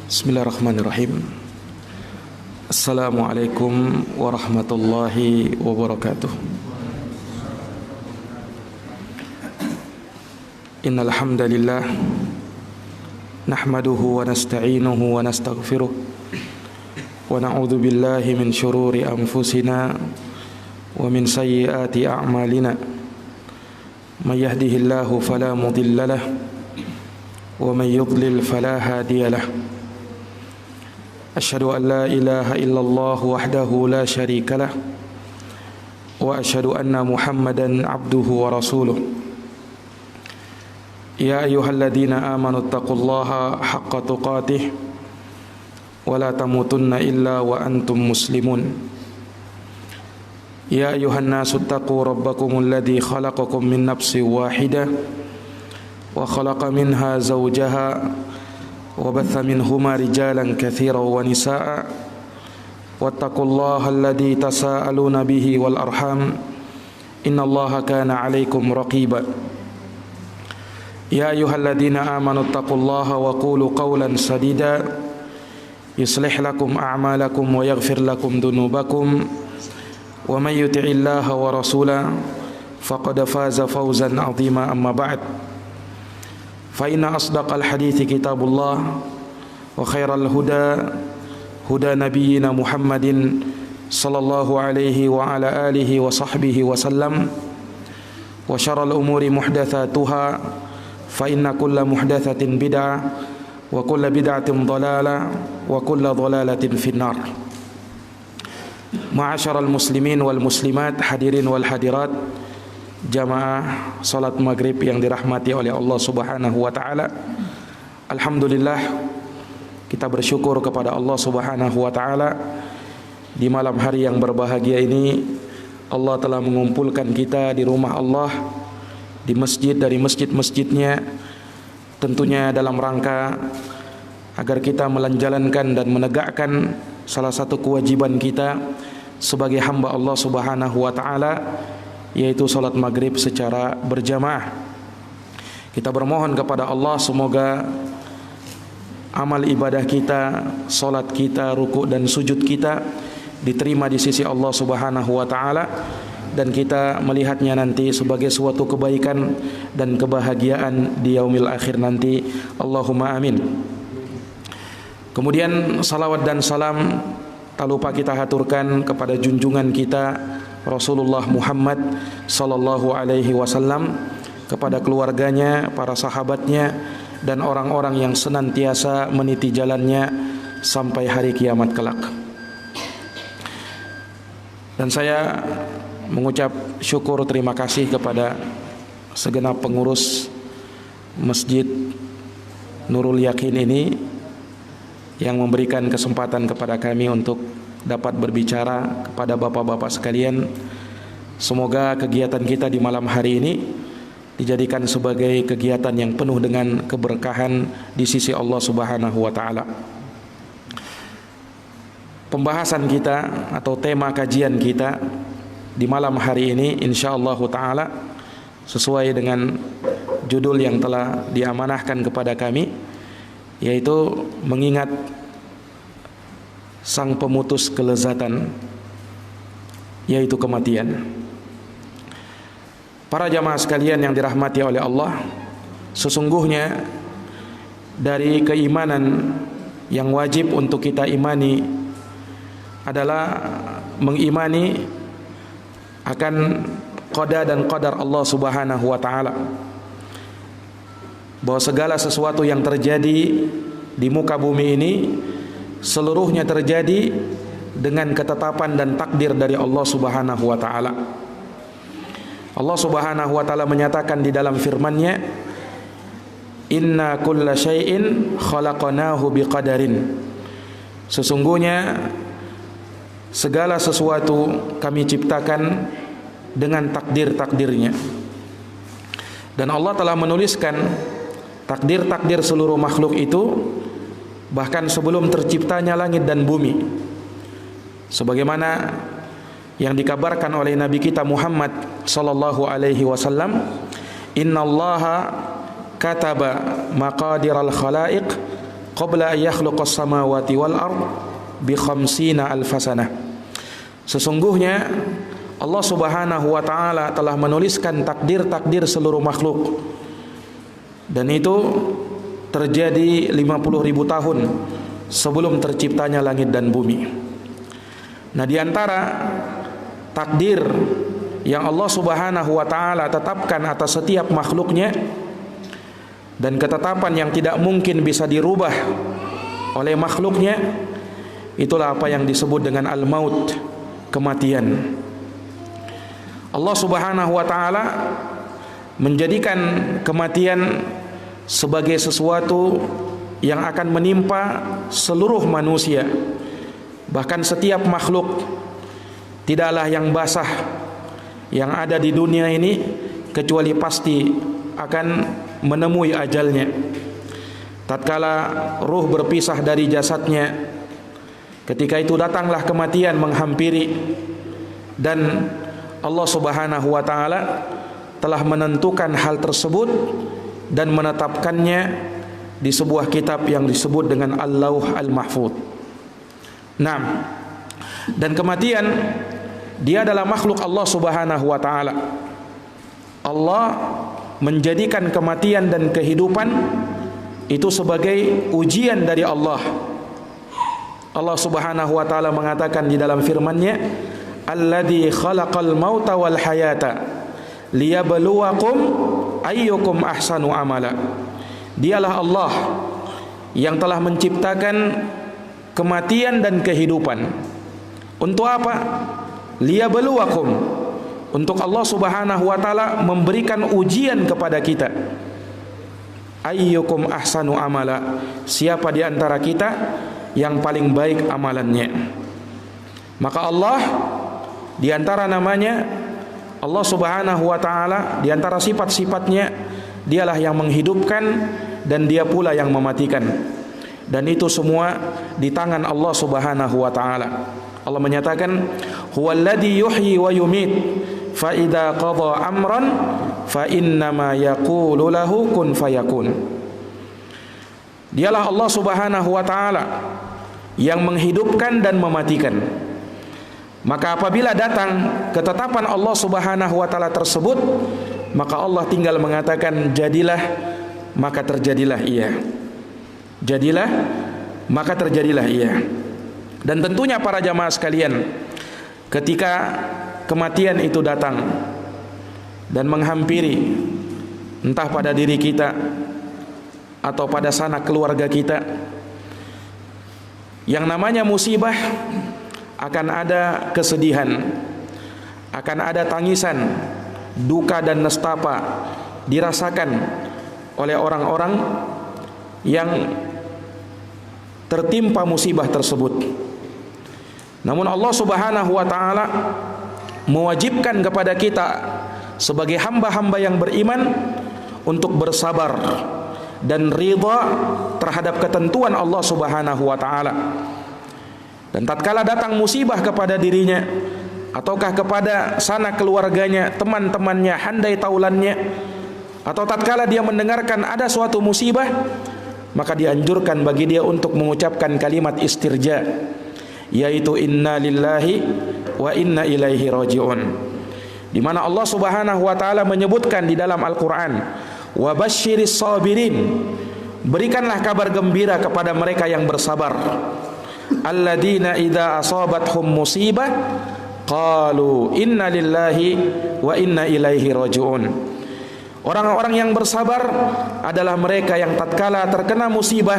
Bismillahirrahmanirrahim. Assalamualaikum warahmatullahi wabarakatuh. Innal hamdalillah nahmaduhu wa nasta'inuhu wa nastaghfiruh wa na'udzu billahi min shururi anfusina wa min sayyiati a'malina. May yahdihillahu fala mudilla lahu wa may yudlil fala hadiya lahu. Asyhadu an la ilaha illallah wahdahu la syarika lah wa asyhadu anna Muhammadan abduhu wa rasuluh. Ya ayyuhalladzina amanu taqullaha haqqa tuqatih wa la tamutunna illa wa antum muslimun. Ya ayyuhan nasu taqu rabbakumul ladzi khalaqakum min nafsin wahidah wa khalaqa minha zawjaha wa batha minhuma rijalan katsiran wa nisaa wattaqullaha alladzi tasaaluna bihi wal arham innallaha kana 'alaikum raqiba. Ya ayyuhalladzina amanu taqullaha wa qulu qawlan sadida yuslih lakum a'malakum wa yaghfir lakum dhunubakum wa may yuti'illaha wa rasulahu faqad faza fawzan 'azima. Amma ba'd, fa inna asdaqal hadithi kitabullah wa khairal huda huda nabiyyina Muhammadin sallallahu alaihi wa ala alihi wa sahbihi wa sallam, wa syarrul umuri muhdatsatuha fa inna kulla muhdatsatin bid'ah wa kulla bid'atin dhalalah wa kulla dhalalatin finnar. Ma'asyaral muslimin wal muslimat, hadirin wal hadirat, jamaah salat maghrib yang dirahmati oleh Allah Subhanahu wa taala. Alhamdulillah, kita bersyukur kepada Allah Subhanahu wa taala di malam hari yang berbahagia ini. Allah telah mengumpulkan kita di rumah Allah, di masjid dari masjid-masjidnya, tentunya dalam rangka agar kita menjalankan dan menegakkan salah satu kewajiban kita sebagai hamba Allah Subhanahu wa taala, yaitu salat maghrib secara berjamaah. Kita bermohon kepada Allah semoga amal ibadah kita, salat kita, ruku' dan sujud kita diterima di sisi Allah Subhanahu wa taala, dan kita melihatnya nanti sebagai suatu kebaikan dan kebahagiaan di yaumil akhir nanti. Allahumma amin. Kemudian salawat dan salam tak lupa kita haturkan kepada junjungan kita Rasulullah Muhammad sallallahu alaihi wasallam, kepada keluarganya, para sahabatnya, dan orang-orang yang senantiasa meniti jalannya sampai hari kiamat kelak. Dan saya mengucap syukur terima kasih kepada segenap pengurus Masjid Nurul Yakin ini yang memberikan kesempatan kepada kami untuk dapat berbicara kepada bapak-bapak sekalian. Semoga kegiatan kita di malam hari ini dijadikan sebagai kegiatan yang penuh dengan keberkahan di sisi Allah Subhanahu wa taala. Pembahasan kita atau tema kajian kita di malam hari ini insyaallah taala sesuai dengan judul yang telah diamanahkan kepada kami, yaitu mengingat sang pemutus kelezatan, yaitu kematian. Para jamaah sekalian yang dirahmati oleh Allah, sesungguhnya dari keimanan yang wajib untuk kita imani adalah mengimani akan qada dan qadar Allah Subhanahu wa taala, bahwa segala sesuatu yang terjadi di muka bumi ini seluruhnya terjadi dengan ketetapan dan takdir dari Allah Subhanahu wa taala. Allah Subhanahu wa taala menyatakan di dalam firman-Nya, "Inna kulla syai'in khalaqnahu biqadarin." Sesungguhnya segala sesuatu kami ciptakan dengan takdir-takdirnya. Dan Allah telah menuliskan takdir-takdir seluruh makhluk itu bahkan sebelum terciptanya langit dan bumi. Sebagaimana yang dikabarkan oleh Nabi kita Muhammad sallallahu alaihi wasallam, "Innallaha kataba maqadiral khalaiq qabla an yakhluqas samawati wal ard bi 50 alfasana. Sesungguhnya Allah Subhanahu wa taala telah menuliskan takdir-takdir seluruh makhluk, dan itu terjadi 50.000 tahun sebelum terciptanya langit dan bumi. Nah, di antara takdir yang Allah Subhanahu wa taala tetapkan atas setiap makhluknya, dan ketetapan yang tidak mungkin bisa dirubah oleh makhluknya, itulah apa yang disebut dengan al-maut, kematian. Allah Subhanahu wa taala menjadikan kematian sebagai sesuatu yang akan menimpa seluruh manusia, bahkan setiap makhluk. Tidaklah yang basah yang ada di dunia ini kecuali pasti akan menemui ajalnya. Tatkala ruh berpisah dari jasadnya, ketika itu datanglah kematian menghampiri, dan Allah Subhanahu wa taala telah menentukan hal tersebut dan menetapkannya di sebuah kitab yang disebut dengan Al-Lauh Al-Mahfuz. Nah, dan kematian dia adalah makhluk Allah Subhanahu wa taala. Allah menjadikan kematian dan kehidupan itu sebagai ujian dari Allah. Allah Subhanahu wa taala mengatakan di dalam firman-Nya, alladzi khalaqal mauta wal hayata liyabluwakum ayyukum ahsanu amala. Dialah Allah yang telah menciptakan kematian dan kehidupan. Untuk apa? Liyabluwakum, untuk Allah Subhanahu wa taala memberikan ujian kepada kita. Ayyukum ahsanu amala, siapa di antara kita yang paling baik amalannya. Maka Allah, di antara namanya Allah Subhanahu wa taala, di antara sifat-sifatnya, dialah yang menghidupkan dan dia pula yang mematikan. Dan itu semua di tangan Allah Subhanahu wa taala. Allah menyatakan, huwallazi yuhyi wa yumit, fa idza qada amran fa innama yaqulu lahu kun fayakun. Dialah Allah Subhanahu wa taala yang menghidupkan dan mematikan. Maka apabila datang ketetapan Allah Subhanahu wa taala tersebut, maka Allah tinggal mengatakan jadilah, maka terjadilah ia. Jadilah, maka terjadilah ia. Dan tentunya para jamaah sekalian, ketika kematian itu datang dan menghampiri, entah pada diri kita atau pada sanak keluarga kita, yang namanya musibah, akan ada kesedihan, akan ada tangisan, duka dan nestapa dirasakan oleh orang-orang yang tertimpa musibah tersebut. Namun Allah Subhanahu wa taala mewajibkan kepada kita sebagai hamba-hamba yang beriman untuk bersabar dan ridha terhadap ketentuan Allah Subhanahu wa taala. Dan tatkala datang musibah kepada dirinya ataukah kepada sanak keluarganya, teman-temannya, handai taulannya, atau tatkala dia mendengarkan ada suatu musibah, maka dianjurkan bagi dia untuk mengucapkan kalimat istirja, yaitu inna lillahi wa inna ilaihi raji'un, di mana Allah Subhanahu wa taala menyebutkan di dalam Al-Qur'an, wa basyiris sabirin, berikanlah kabar gembira kepada mereka yang bersabar, alladzina idza asabathum musibah qalu inna lillahi wa inna ilaihi raji'un. Orang-orang yang bersabar adalah mereka yang tatkala terkena musibah,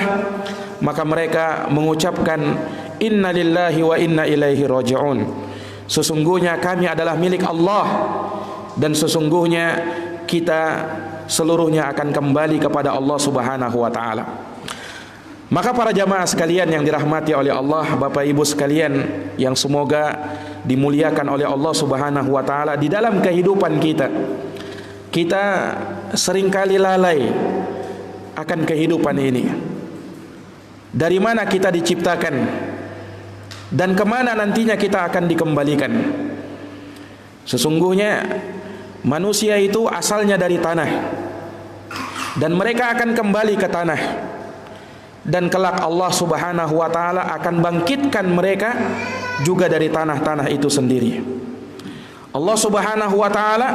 maka mereka mengucapkan inna lillahi wa inna ilaihi raji'un. Sesungguhnya kami adalah milik Allah, dan sesungguhnya kita seluruhnya akan kembali kepada Allah Subhanahu wa taala. Maka para jamaah sekalian yang dirahmati oleh Allah, Bapak Ibu sekalian yang semoga dimuliakan oleh Allah Subhanahu wa taala, di dalam kehidupan kita seringkali lalai akan kehidupan ini. Dari mana kita diciptakan dan kemana nantinya kita akan dikembalikan. Sesungguhnya manusia itu asalnya dari tanah, dan mereka akan kembali ke tanah, dan kelak Allah Subhanahu wa taala akan bangkitkan mereka juga dari tanah-tanah itu sendiri. Allah Subhanahu wa taala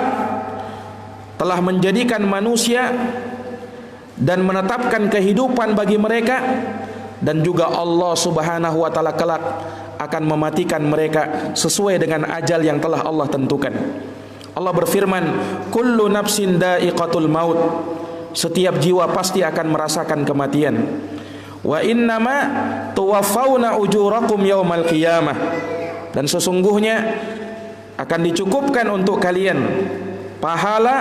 telah menjadikan manusia dan menetapkan kehidupan bagi mereka, dan juga Allah Subhanahu wa taala kelak akan mematikan mereka sesuai dengan ajal yang telah Allah tentukan. Allah berfirman, kullu nafsin dha'iqatul maut, setiap jiwa pasti akan merasakan kematian. Wa innama tuwaffawna ujurakum yaumal qiyamah, dan sesungguhnya akan dicukupkan untuk kalian pahala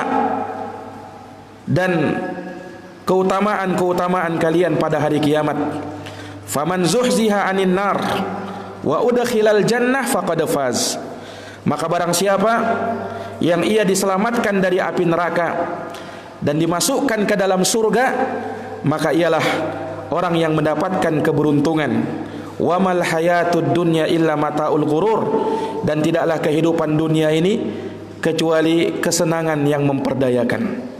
dan keutamaan-keutamaan kalian pada hari kiamat. Faman zuhziha 'anil nar wa udkhilal jannah faqad faz. Maka barang siapa yang ia diselamatkan dari api neraka dan dimasukkan ke dalam surga, maka ialah orang yang mendapatkan keberuntungan. Wa mal hayatud dunya illa mataul ghurur, dan tidaklah kehidupan dunia ini kecuali kesenangan yang memperdayakan.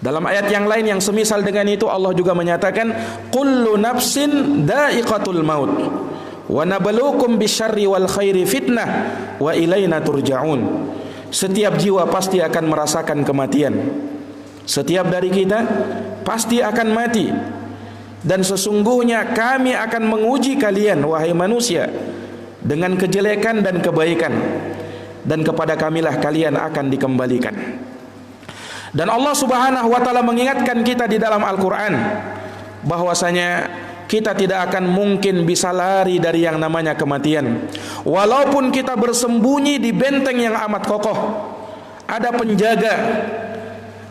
Dalam ayat yang lain yang semisal dengan itu, Allah juga menyatakan, kullu nafsin dha'iqatul maut wa nabluukum bisyarri wal khairi fitnah wa ilaina turja'un. Setiap jiwa pasti akan merasakan kematian. Setiap dari kita pasti akan mati, dan sesungguhnya kami akan menguji kalian wahai manusia dengan kejelekan dan kebaikan, dan kepada kamilah kalian akan dikembalikan. Dan Allah Subhanahu wa taala mengingatkan kita di dalam Al-Qur'an bahwasanya kita tidak akan mungkin bisa lari dari yang namanya kematian. Walaupun kita bersembunyi di benteng yang amat kokoh, ada penjaga,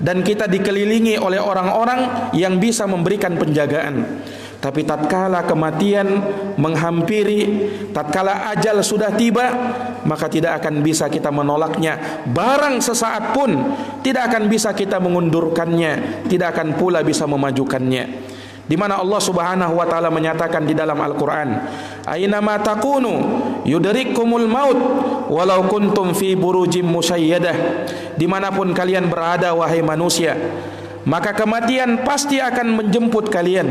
dan kita dikelilingi oleh orang-orang yang bisa memberikan penjagaan. Tapi tatkala kematian menghampiri, tatkala ajal sudah tiba, maka tidak akan bisa kita menolaknya. Barang sesaat pun tidak akan bisa kita mengundurkannya, tidak akan pula bisa memajukannya. Di mana Allah Subhanahu wa taala menyatakan di dalam Al-Qur'an, "Ainama takunu yudrikkumul maut walau kuntum fi burujim musayyadah." Dimanapun kalian berada wahai manusia, maka kematian pasti akan menjemput kalian,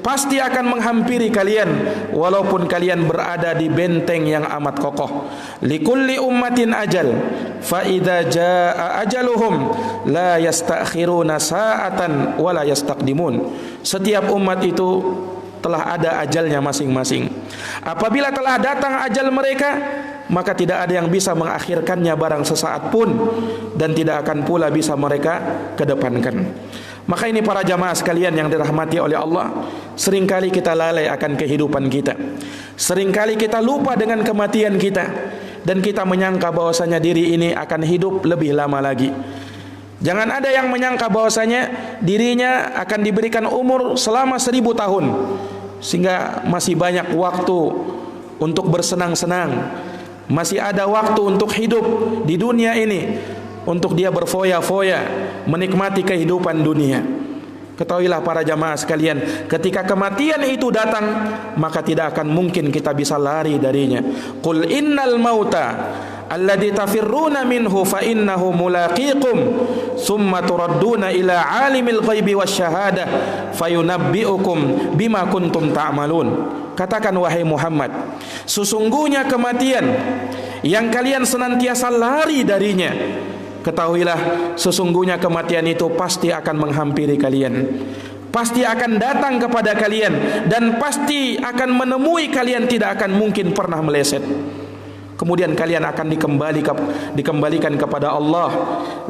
pasti akan menghampiri kalian, walaupun kalian berada di benteng yang amat kokoh. Likulli ummatin ajal, fa idza jaa ajaluhum la yastakhiruna sa'atan wa la yastaqdimun. Setiap umat itu telah ada ajalnya masing-masing. Apabila telah datang ajal mereka, maka tidak ada yang bisa mengakhirkannya barang sesaat pun, dan tidak akan pula bisa mereka kedepankan. Maka ini para jamaah sekalian yang dirahmati oleh Allah, seringkali kita lalai akan kehidupan kita, seringkali kita lupa dengan kematian kita, dan kita menyangka bahwasanya diri ini akan hidup lebih lama lagi. Jangan ada yang menyangka bahwasanya dirinya akan diberikan umur selama 1000 tahun, sehingga masih banyak waktu untuk bersenang-senang, masih ada waktu untuk hidup di dunia ini, untuk dia berfoya-foya menikmati kehidupan dunia. Ketahuilah para jamaah sekalian, ketika kematian itu datang, maka tidak akan mungkin kita bisa lari darinya. Qul innal mauta alladzi tafirruna minhu fa innahu mulaqikum summa turadduna ila alimil ghaibi wasyahadah fayunabbiukum bima kuntum ta'malun. Katakan wahai Muhammad, sesungguhnya kematian yang kalian senantiasa lari darinya, ketahuilah sesungguhnya kematian itu pasti akan menghampiri kalian, pasti akan datang kepada kalian, dan pasti akan menemui kalian, tidak akan mungkin pernah meleset. Kemudian kalian akan dikembalikan kepada Allah,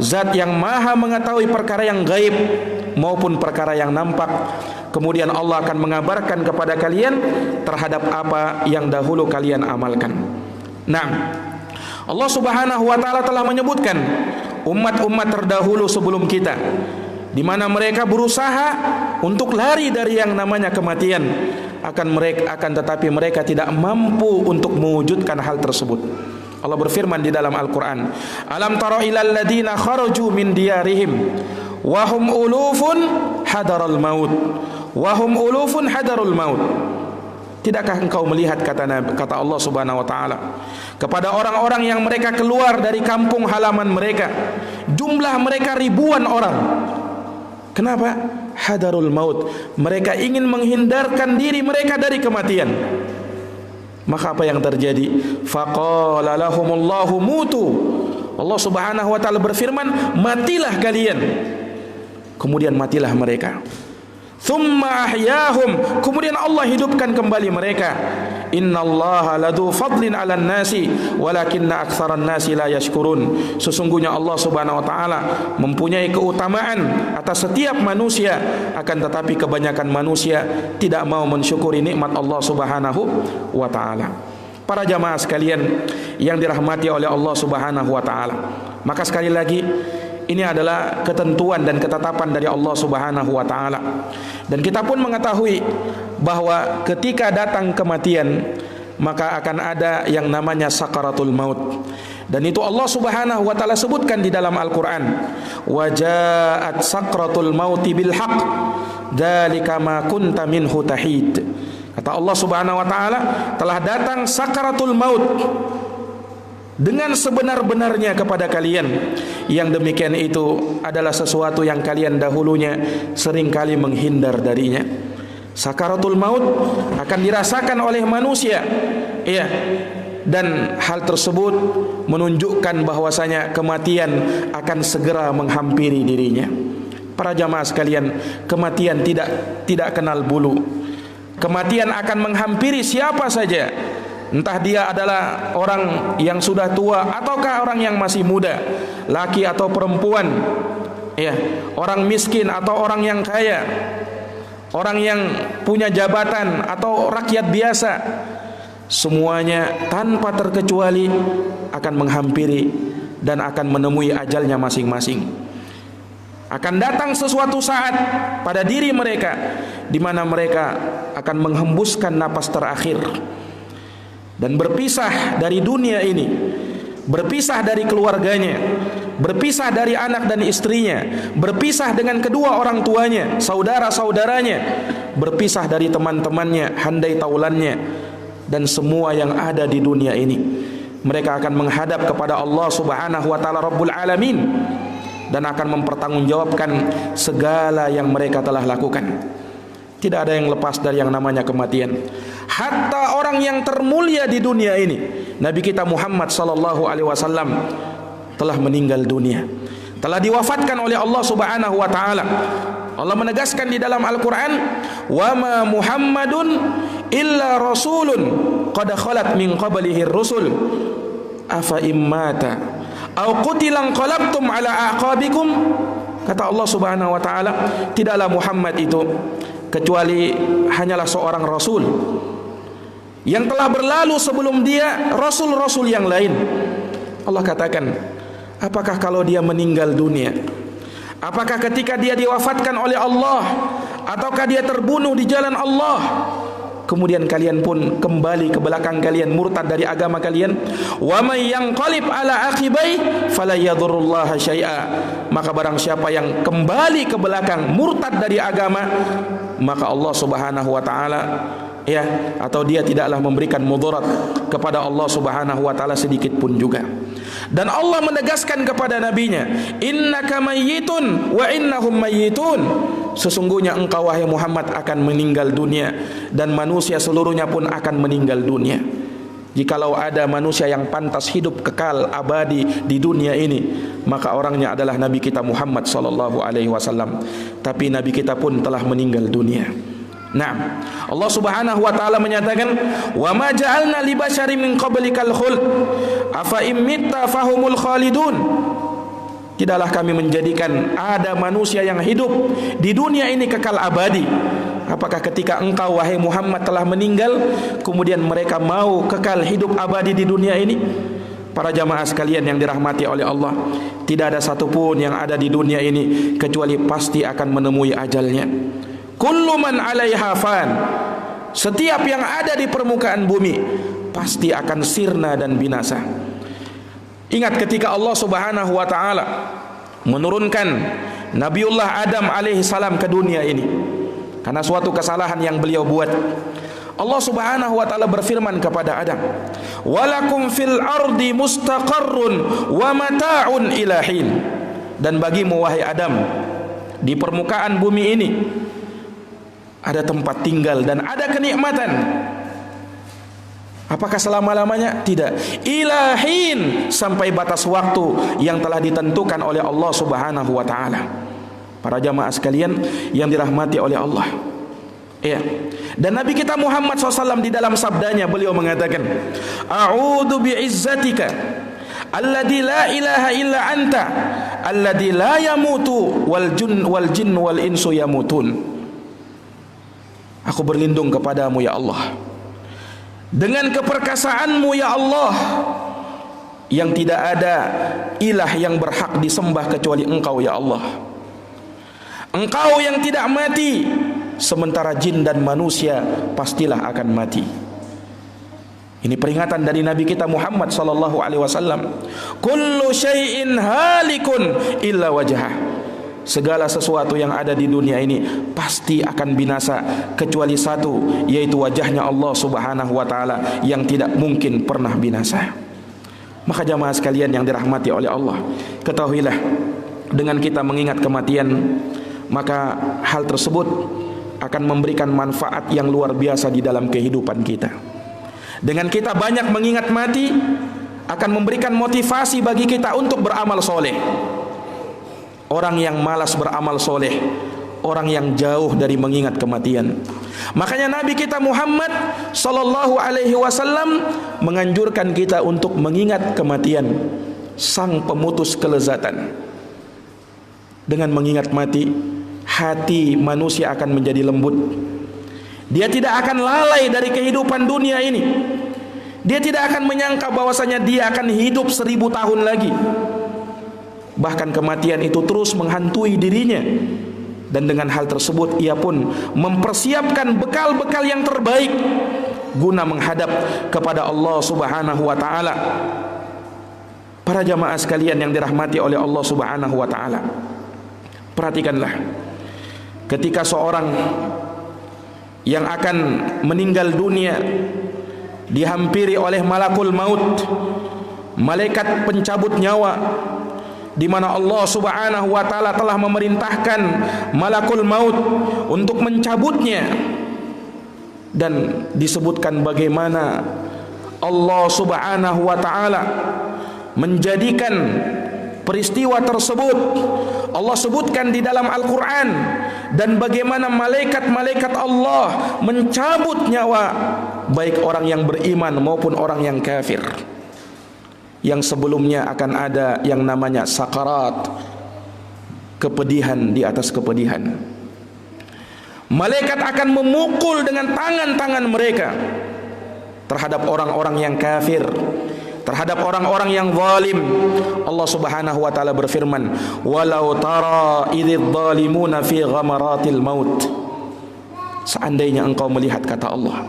Zat yang maha mengetahui perkara yang gaib maupun perkara yang nampak. Kemudian Allah akan mengabarkan kepada kalian terhadap apa yang dahulu kalian amalkan. Nah, Allah Subhanahu wa taala telah menyebutkan umat-umat terdahulu sebelum kita, di mana mereka berusaha untuk lari dari yang namanya kematian, akan tetapi mereka tidak mampu untuk mewujudkan hal tersebut. Allah berfirman di dalam Al-Qur'an, "Alam tara ilal ladzina kharaju min diyarihim wa hum ulufun hadaral maut wa hum ulufun hadarul maut." Tidakkah engkau melihat, kata Allah Subhanahu wa taala, kepada orang-orang yang mereka keluar dari kampung halaman mereka, jumlah mereka ribuan orang, Kenapa? Hadarul maut. Mereka ingin menghindarkan diri mereka dari kematian. Maka apa yang terjadi? Faqala lahumullahu mutu. Allah Subhanahu wa taala berfirman, matilah kalian. Kemudian matilah mereka. Thumma ahyahum. Kemudian Allah hidupkan kembali mereka. Innallaha ladu fadlin 'alan nasi walakinna aktsaran nasi la yashkurun. Sesungguhnya Allah Subhanahu wa taala mempunyai keutamaan atas setiap manusia, akan tetapi kebanyakan manusia tidak mau mensyukuri nikmat Allah Subhanahu wa taala. Para jamaah sekalian yang dirahmati oleh Allah Subhanahu wa taala, maka sekali lagi ini adalah ketentuan dan ketetapan dari Allah Subhanahu wa taala. Dan kita pun mengetahui bahwa ketika datang kematian, maka akan ada yang namanya sakaratul maut. Dan itu Allah Subhanahu wa taala sebutkan di dalam Al-Qur'an. Wa ja'at sakratul mauti bil haqq, dzalika ma kunta minhu tahid. Kata Allah Subhanahu wa taala, telah datang sakaratul maut dengan sebenar-benarnya kepada kalian. Yang demikian itu adalah sesuatu yang kalian dahulunya seringkali menghindar darinya. Sakaratul maut akan dirasakan oleh manusia, ya. Dan hal tersebut menunjukkan bahwasanya kematian akan segera menghampiri dirinya. Para jamaah sekalian, kematian tidak kenal bulu. Kematian akan menghampiri siapa saja. Entah dia adalah orang yang sudah tua ataukah orang yang masih muda, laki atau perempuan, ya, orang miskin atau orang yang kaya, orang yang punya jabatan atau rakyat biasa, semuanya tanpa terkecuali akan menghampiri dan akan menemui ajalnya masing-masing. Akan datang sesuatu saat pada diri mereka di mana mereka akan menghembuskan napas terakhir dan berpisah dari dunia ini, berpisah dari keluarganya, berpisah dari anak dan istrinya, berpisah dengan kedua orang tuanya, saudara-saudaranya, berpisah dari teman-temannya, handai taulannya, dan semua yang ada di dunia ini. Mereka akan menghadap kepada Allah Subhanahu wa taala Rabbul Alamin dan akan mempertanggungjawabkan segala yang mereka telah lakukan. Tidak ada yang lepas dari yang namanya kematian. Hatta orang yang termulia di dunia ini, Nabi kita Muhammad sallallahu alaihi wasallam telah meninggal dunia, telah diwafatkan oleh Allah Subhanahu wa taala. Allah menegaskan di dalam Al-Qur'an, "Wa ma Muhammadun illa rasulun qad khalat min qablihi ar-rusul afa immata aw qutilan qalabtum ala aqabikum." Kata Allah Subhanahu wa taala, tidaklah Muhammad itu kecuali hanyalah seorang rasul yang telah berlalu sebelum dia rasul-rasul yang lain. Allah katakan, apakah kalau dia meninggal dunia, apakah ketika dia diwafatkan oleh Allah, ataukah dia terbunuh di jalan Allah, kemudian kalian pun kembali ke belakang kalian murtad dari agama kalian, wa may yanqalib ala aqibai fala yadurrullaha syai'a, maka barang siapa yang kembali ke belakang murtad dari agama, maka Allah Subhanahu wa taala, ya, atau dia tidaklah memberikan mudarat kepada Allah Subhanahu wa taala sedikit pun juga. Dan Allah menegaskan kepada nabinya, innaka mayyitun wa innahum mayyitun, sesungguhnya engkau wahai Muhammad akan meninggal dunia dan manusia seluruhnya pun akan meninggal dunia. Jikalau ada manusia yang pantas hidup kekal abadi di dunia ini, maka orangnya adalah Nabi kita Muhammad sallallahu alaihi wasallam. Tapi Nabi kita pun telah meninggal dunia. Nah, Allah Subhanahu wa taala menyatakan, "Wa ma ja'alna li basyarin min qablikal khuld, afa imitta fahumul khalidun." Tidaklah kami menjadikan ada manusia yang hidup di dunia ini kekal abadi. Apakah ketika engkau wahai Muhammad telah meninggal, kemudian mereka mau kekal hidup abadi di dunia ini? Para jamaah sekalian yang dirahmati oleh Allah, tidak ada satupun yang ada di dunia ini kecuali pasti akan menemui ajalnya. Kullu man 'alaiha fan. Setiap yang ada di permukaan bumi pasti akan sirna dan binasa. Ingat ketika Allah Subhanahu wa taala menurunkan Nabiullah Adam alaihi salam ke dunia ini karena suatu kesalahan yang beliau buat. Allah Subhanahu wa taala berfirman kepada Adam, "Walakum fil ardi mustaqarrun wa mata'un ila hin." Dan bagimu wahai Adam di permukaan bumi ini ada tempat tinggal dan ada kenikmatan. Apakah selama-lamanya? Tidak. Ilahin, sampai batas waktu yang telah ditentukan oleh Allah Subhanahu wa taala. Para jamaah sekalian yang dirahmati oleh Allah. Ya. Dan Nabi kita Muhammad SAW di dalam sabdanya beliau mengatakan, A'udzu bi'izzatika alladzi la ilaha illa anta alladzi la yamutu wal jin wal insu yamutun. Aku berlindung kepadamu ya Allah, dengan keperkasaanmu ya Allah, yang tidak ada ilah yang berhak disembah kecuali Engkau ya Allah. Engkau yang tidak mati, sementara jin dan manusia pastilah akan mati. Ini peringatan dari Nabi kita Muhammad sallallahu alaihi wasallam. Kullu syai'in halikun illa wajhah. Segala sesuatu yang ada di dunia ini pasti akan binasa kecuali satu, yaitu wajahnya Allah Subhanahu wa taala yang tidak mungkin pernah binasa. Maka jamaah sekalian yang dirahmati oleh Allah, ketahuilah dengan kita mengingat kematian, maka hal tersebut akan memberikan manfaat yang luar biasa di dalam kehidupan kita. Dengan kita banyak mengingat mati, akan memberikan motivasi bagi kita untuk beramal soleh. Orang yang malas beramal soleh, orang yang jauh dari mengingat kematian. Makanya Nabi kita Muhammad sallallahu alaihi wasallam menganjurkan kita untuk mengingat kematian, sang pemutus kelezatan. Dengan mengingat mati, hati manusia akan menjadi lembut. Dia tidak akan lalai dari kehidupan dunia ini. Dia tidak akan menyangka bahwasanya dia akan hidup 1000 tahun lagi. Bahkan kematian itu terus menghantui dirinya. Dan dengan hal tersebut ia pun mempersiapkan bekal-bekal yang terbaik guna menghadap kepada Allah Subhanahu wa taala. Para jamaah sekalian yang dirahmati oleh Allah Subhanahu wa taala, perhatikanlah, ketika seorang yang akan meninggal dunia dihampiri oleh malakul maut, malaikat pencabut nyawa, di mana Allah Subhanahu wa taala telah memerintahkan malakul maut untuk mencabutnya. Dan disebutkan bagaimana Allah Subhanahu wa taala menjadikan peristiwa tersebut, Allah sebutkan di dalam Al-Quran, dan bagaimana malaikat-malaikat Allah mencabut nyawa baik orang yang beriman maupun orang yang kafir. Yang sebelumnya akan ada yang namanya sakarat, kepedihan di atas kepedihan. Malaikat akan memukul dengan tangan-tangan mereka terhadap orang-orang yang kafir, terhadap orang-orang yang zalim. Allah Subhanahu wa taala berfirman, "Walau tara idzal zalimuna fi ghamaratil maut." Seandainya engkau melihat, kata Allah,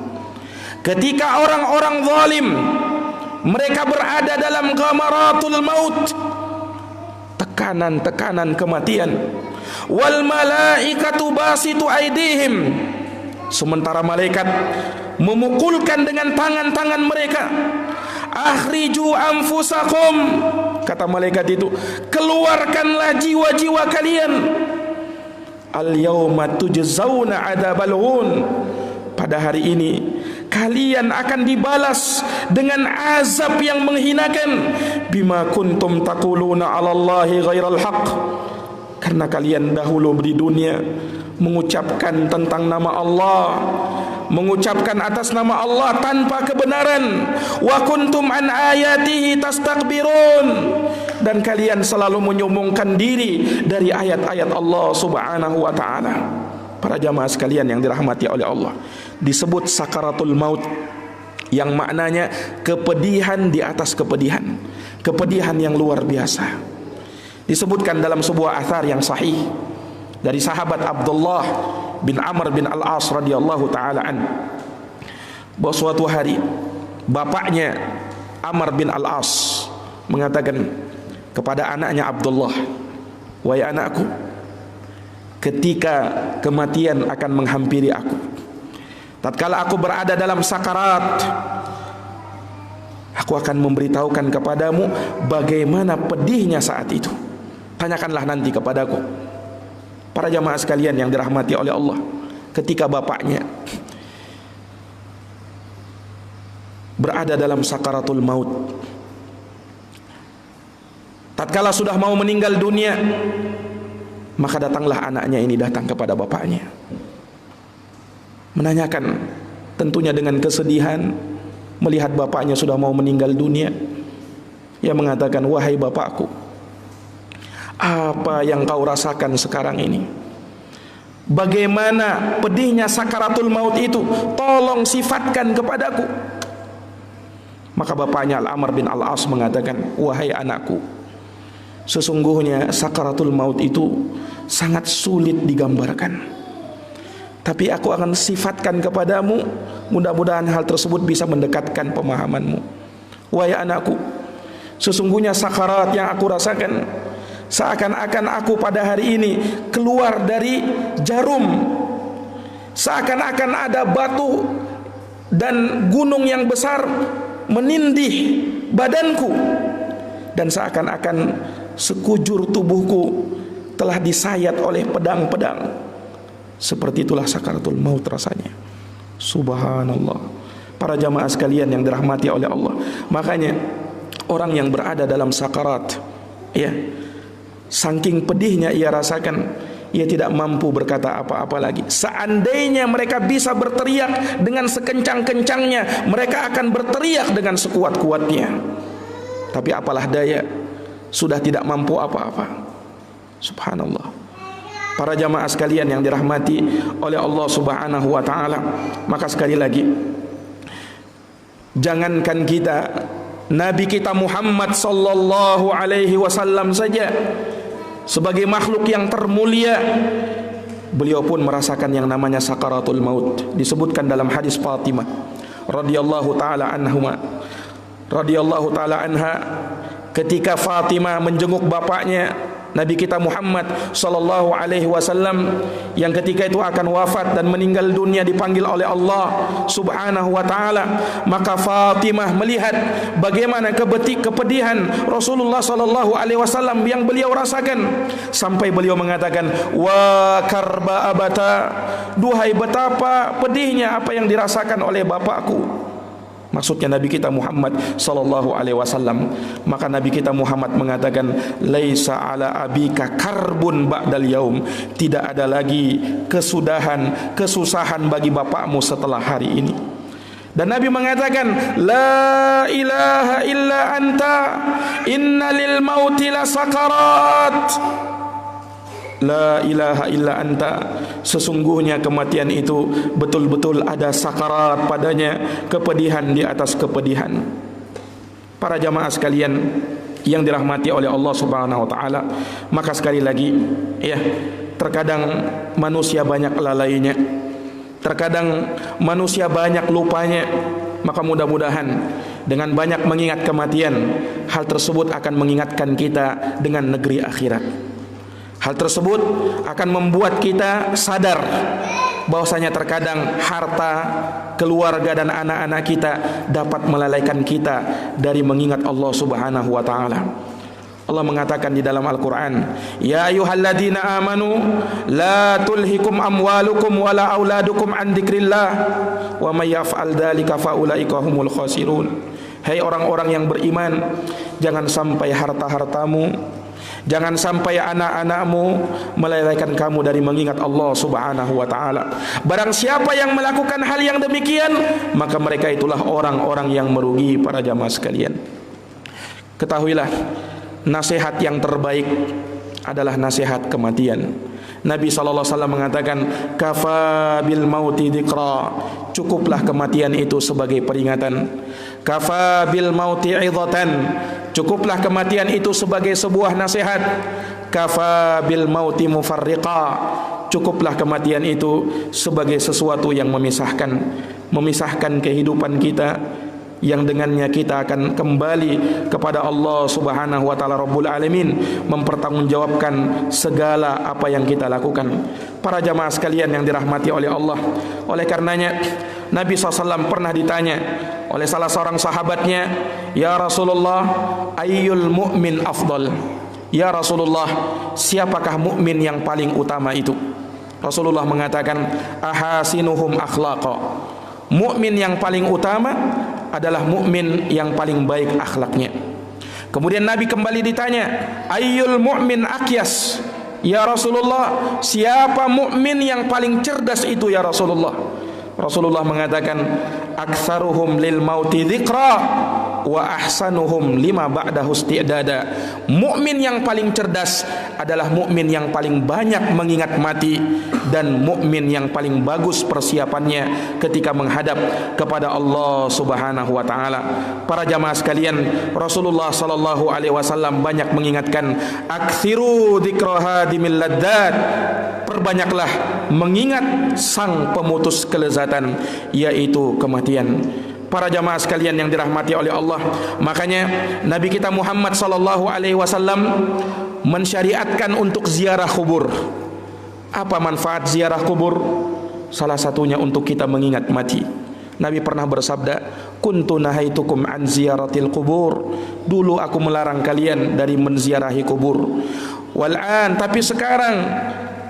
ketika orang-orang zalim mereka berada dalam ghamaratul maut, tekanan-tekanan kematian, wal malaikatu basitu aidihim, sementara malaikat memukulkan dengan tangan-tangan mereka. Akhriju anfusakum, kata malaikat itu, keluarkanlah jiwa-jiwa kalian. Al yauma tujzauna adzabal hun, pada hari ini kalian akan dibalas dengan azab yang menghinakan. Bima kuntum taquluna 'alallahi ghairal haqq, karena kalian dahulu di dunia mengucapkan tentang nama Allah, mengucapkan atas nama Allah tanpa kebenaran. Wa kuntum an ayatihi tastakbirun, dan kalian selalu menyombongkan diri dari ayat-ayat Allah Subhanahu wa taala. Para jamaah sekalian yang dirahmati oleh Allah, disebut sakaratul maut, yang maknanya kepedihan di atas kepedihan, kepedihan yang luar biasa. Disebutkan dalam sebuah athar yang sahih dari sahabat Abdullah bin Amr bin Al-As radhiyallahu taala an, bahwa suatu hari bapaknya Amr bin Al-As mengatakan kepada anaknya Abdullah, "Wahai anakku, ketika kematian akan menghampiri aku, tatkala aku berada dalam sakarat, aku akan memberitahukan kepadamu bagaimana pedihnya saat itu. Tanyakanlah nanti kepadaku." Para jamaah sekalian yang dirahmati oleh Allah, ketika bapaknya berada dalam sakaratul maut, tatkala sudah mau meninggal dunia, maka datanglah anaknya ini datang kepada bapaknya, menanyakan, tentunya dengan kesedihan melihat bapaknya sudah mau meninggal dunia. Ia mengatakan, wahai bapakku, apa yang kau rasakan sekarang ini? Bagaimana pedihnya sakaratul maut itu? Tolong sifatkan kepadaku. Maka bapaknya Al-Amr bin Al-As mengatakan, wahai anakku, sesungguhnya sakaratul maut itu sangat sulit digambarkan, tapi aku akan sifatkan kepadamu, mudah-mudahan hal tersebut bisa mendekatkan pemahamanmu. Wahai anakku, sesungguhnya sakarat yang aku rasakan seakan-akan aku pada hari ini keluar dari jarum, seakan-akan ada batu dan gunung yang besar menindih badanku, dan seakan-akan sekujur tubuhku telah disayat oleh pedang-pedang. Seperti itulah sakaratul maut rasanya. Subhanallah. Para jamaah sekalian yang dirahmati oleh Allah, makanya orang yang berada dalam sakarat, ya, saking pedihnya ia rasakan, ia tidak mampu berkata apa-apa lagi. Seandainya mereka bisa berteriak dengan sekencang-kencangnya, mereka akan berteriak dengan sekuat-kuatnya. Tapi apalah daya, sudah tidak mampu apa-apa. Subhanallah. Para jamaah sekalian yang dirahmati oleh Allah Subhanahu wa taala, maka sekali lagi, jangankan kita, Nabi kita Muhammad sallallahu alaihi wasallam saja sebagai makhluk yang termulia, beliau pun merasakan yang namanya sakaratul maut. Disebutkan dalam hadis Fatimah radhiyallahu taala anha, ketika Fatimah menjenguk bapaknya Nabi kita Muhammad sallallahu alaihi wasallam yang ketika itu akan wafat dan meninggal dunia, dipanggil oleh Allah Subhanahu wa taala, maka Fatimah melihat bagaimana kepedihan Rasulullah sallallahu alaihi wasallam yang beliau rasakan, sampai beliau mengatakan, wa karba abata, duhai betapa pedihnya apa yang dirasakan oleh bapakku. Maksudnya Nabi kita Muhammad sallallahu alaihi wasallam. Maka Nabi kita Muhammad mengatakan, laisa ala abika karbun ba'dal yaum, tidak ada lagi kesusahan bagi bapakmu setelah hari ini. Dan Nabi mengatakan, la ilaha illa anta inna lil mauti la sakarat. La ilaha illa anta, sesungguhnya kematian itu betul-betul ada sakarat padanya, kepedihan di atas kepedihan. Para jamaah sekalian yang dirahmati oleh Allah Subhanahu wa taala, maka sekali lagi, ya, terkadang manusia banyak lalainya, terkadang manusia banyak lupanya. Maka mudah-mudahan dengan banyak mengingat kematian, hal tersebut akan mengingatkan kita dengan negeri akhirat. Hal tersebut akan membuat kita sadar bahwasanya terkadang harta, keluarga dan anak-anak kita dapat melalaikan kita dari mengingat Allah Subhanahu wa taala. Allah mengatakan di dalam Al-Qur'an, ya ayyuhalladzina amanu la tulhikum amwalukum wala auladukum an dzikrillah wa may yaf'al dzalika faulaika humul khasirun. Hai orang-orang yang beriman, jangan sampai harta-hartamu, jangan sampai anak-anakmu melalaikan kamu dari mengingat Allah Subhanahu wa taala. Barang siapa yang melakukan hal yang demikian, maka mereka itulah orang-orang yang merugi. Para jamaah sekalian, ketahuilah, nasihat yang terbaik adalah nasihat kematian. Nabi sallallahu alaihi wasallam mengatakan, kafa bil mauti dzikra, cukuplah kematian itu sebagai peringatan. Kafa bil mauti idhatan, cukuplah kematian itu sebagai sebuah nasihat. Kafa bil mauti mufarriqa, cukuplah kematian itu sebagai sesuatu yang memisahkan kehidupan kita, yang dengannya kita akan kembali kepada Allah Subhanahu wa taala Rabbul Alamin, mempertanggungjawabkan segala apa yang kita lakukan. Para jamaah sekalian yang dirahmati oleh Allah, oleh karenanya Nabi SAW pernah ditanya oleh salah seorang sahabatnya, ya Rasulullah, ayyul mu'min afdal, "Ya Rasulullah, siapakah mukmin yang paling utama itu?" Rasulullah mengatakan, "Ahasinuhum akhlaqa." Mukmin yang paling utama adalah mukmin yang paling baik akhlaknya. Kemudian Nabi kembali ditanya, "Ayyul mu'min akyas?" Ya Rasulullah, siapa mukmin yang paling cerdas itu ya Rasulullah? Rasulullah mengatakan, "Aktsaruhum lil mauti dzikra wa ahsanuhum lima ba'dahu isti'dada." Mukmin yang paling cerdas adalah mukmin yang paling banyak mengingat mati, dan mukmin yang paling bagus persiapannya ketika menghadap kepada Allah Subhanahu wa taala. Para jamaah sekalian, Rasulullah sallallahu alaihi wasallam banyak mengingatkan, "Aktsiru dzikra hadimil ladzat." Perbanyaklah mengingat sang pemutus kelezatan, yaitu kematian. Para jamaah sekalian yang dirahmati oleh Allah, makanya Nabi kita Muhammad sallallahu alaihi wasallam mensyariatkan untuk ziarah kubur. Apa manfaat ziarah kubur? Salah satunya untuk kita mengingat mati. Nabi pernah bersabda, "Kuntu nahaitukum an ziyaratil kubur." Dulu aku melarang kalian dari menziarahi kubur. Wal'an, tapi sekarang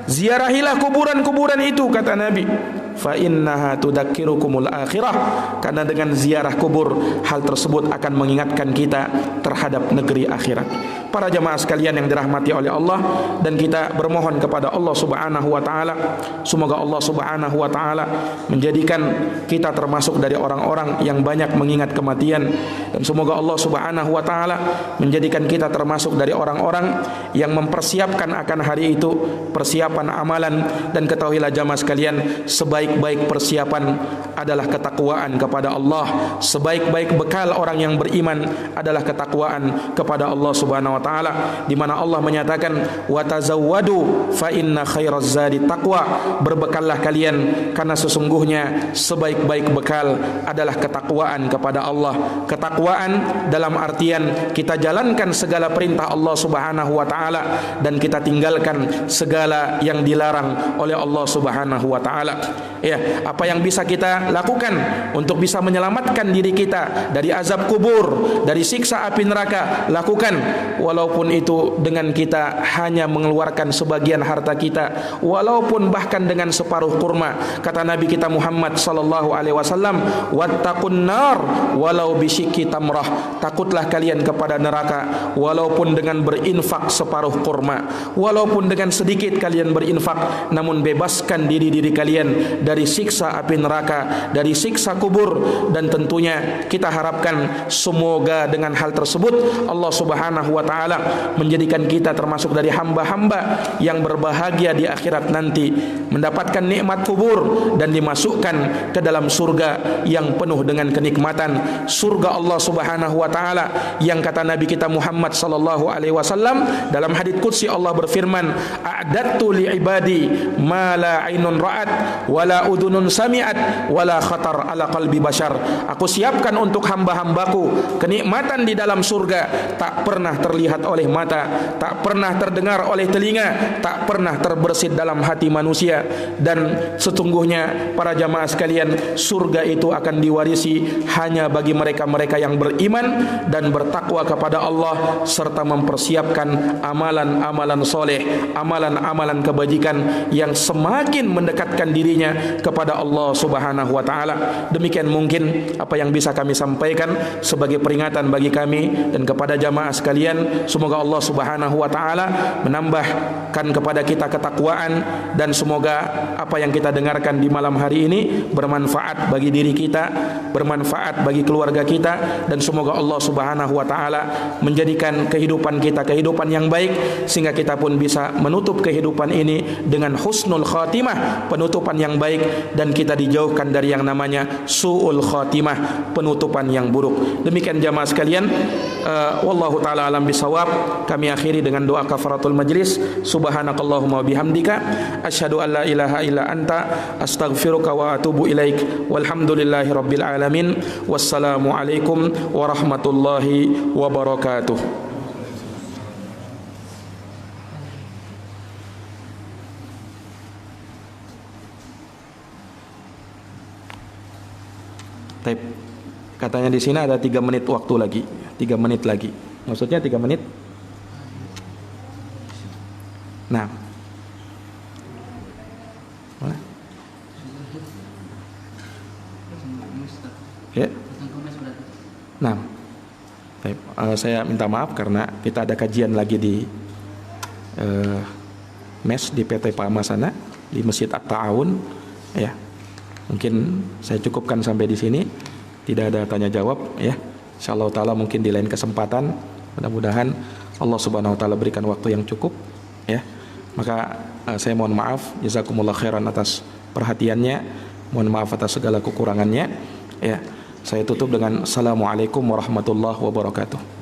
ziarahilah kuburan-kuburan itu, kata Nabi. Fa innaha tudzakirukumul akhirah, karena dengan ziarah kubur hal tersebut akan mengingatkan kita terhadap negeri akhirat. Para jamaah sekalian yang dirahmati oleh Allah, dan kita bermohon kepada Allah Subhanahu wa taala, semoga Allah Subhanahu wa taala menjadikan kita termasuk dari orang-orang yang banyak mengingat kematian, dan semoga Allah Subhanahu wa taala menjadikan kita termasuk dari orang-orang yang mempersiapkan akan hari itu persiapan amalan. Dan ketahuilah jamaah sekalian, sebaik-baik persiapan adalah ketakwaan kepada Allah. Sebaik-baik bekal orang yang beriman adalah ketakwaan kepada Allah Subhanahu wa taala, di mana Allah menyatakan, "Wa tazawwadu fa inna khairaz zadi taqwa." Berbekallah kalian, karena sesungguhnya sebaik-baik bekal adalah ketakwaan kepada Allah. Ketakwaan dalam artian kita jalankan segala perintah Allah Subhanahu wa taala dan kita tinggalkan segala yang dilarang oleh Allah Subhanahu wa taala. Ya, apa yang bisa kita lakukan untuk bisa menyelamatkan diri kita dari azab kubur, dari siksa api neraka, lakukan. Walaupun itu dengan kita hanya mengeluarkan sebagian harta kita, walaupun bahkan dengan separuh kurma. Kata Nabi kita Muhammad sallallahu alaihi wasallam, "Wattaqun nar walau bisyikki tamrah." Takutlah kalian kepada neraka walaupun dengan berinfak separuh kurma, walaupun dengan sedikit kalian berinfak, namun bebaskan diri-diri kalian dari siksa api neraka, dari siksa kubur. Dan tentunya kita harapkan semoga dengan hal tersebut Allah Subhanahu wa taala menjadikan kita termasuk dari hamba-hamba yang berbahagia di akhirat nanti, mendapatkan nikmat kubur dan dimasukkan ke dalam surga yang penuh dengan kenikmatan, surga Allah Subhanahu wa taala yang kata Nabi kita Muhammad sallallahu alaihi wasallam dalam hadits qudsi, Allah berfirman, "A'dattu li ibadi ma la ainun ra'at wala udunun sami'at wala khatar ala qalbi bashar." Aku siapkan untuk hamba-hambaku kenikmatan di dalam surga tak pernah terlihat oleh mata, tak pernah terdengar oleh telinga, tak pernah terbersit dalam hati manusia. Dan sesungguhnya para jamaah sekalian, surga itu akan diwarisi hanya bagi mereka-mereka yang beriman dan bertakwa kepada Allah, serta mempersiapkan amalan-amalan soleh, amalan-amalan kebajikan yang semakin mendekatkan dirinya kepada Allah Subhanahu wa taala. Demikian mungkin apa yang bisa kami sampaikan sebagai peringatan bagi kami dan kepada jamaah sekalian. Semoga Allah Subhanahu wa taala menambahkan kepada kita ketakwaan, dan semoga apa yang kita dengarkan di malam hari ini bermanfaat bagi diri kita, bermanfaat bagi keluarga kita, dan semoga Allah Subhanahu wa taala menjadikan kehidupan kita kehidupan yang baik, sehingga kita pun bisa menutup kehidupan ini dengan husnul khatimah, penutupan yang baik, dan kita dijauhkan dari yang namanya su'ul khatimah, penutupan yang buruk. Demikian jamaah sekalian, wallahu taala alam bisawab. Kami akhiri dengan doa kafaratul majlis. Subhanakallahumma bihamdika asyhadu an la ilaha illa anta astaghfiruka wa atubu ilaik. Walhamdulillahi rabbil alamin. Wassalamu alaikum warahmatullahi wabarakatuh. Taib. Katanya di sini ada 3 menit waktu lagi. 3 menit lagi. Maksudnya 3 menit? Nah, boleh? Ya. Nah, baik. Saya minta maaf karena kita ada kajian lagi di mes di PT Pama sana di Masjid At-Ta'awun. Ya, mungkin saya cukupkan sampai di sini. Tidak ada tanya jawab. Ya, insyaallah taala mungkin di lain kesempatan. Mudah-mudahan Allah Subhanahu Wa Taala berikan waktu yang cukup. Ya, maka saya mohon maaf. Jazakumullah khairan atas perhatiannya. Mohon maaf atas segala kekurangannya. Ya. Saya tutup dengan Assalamualaikum warahmatullahi wabarakatuh.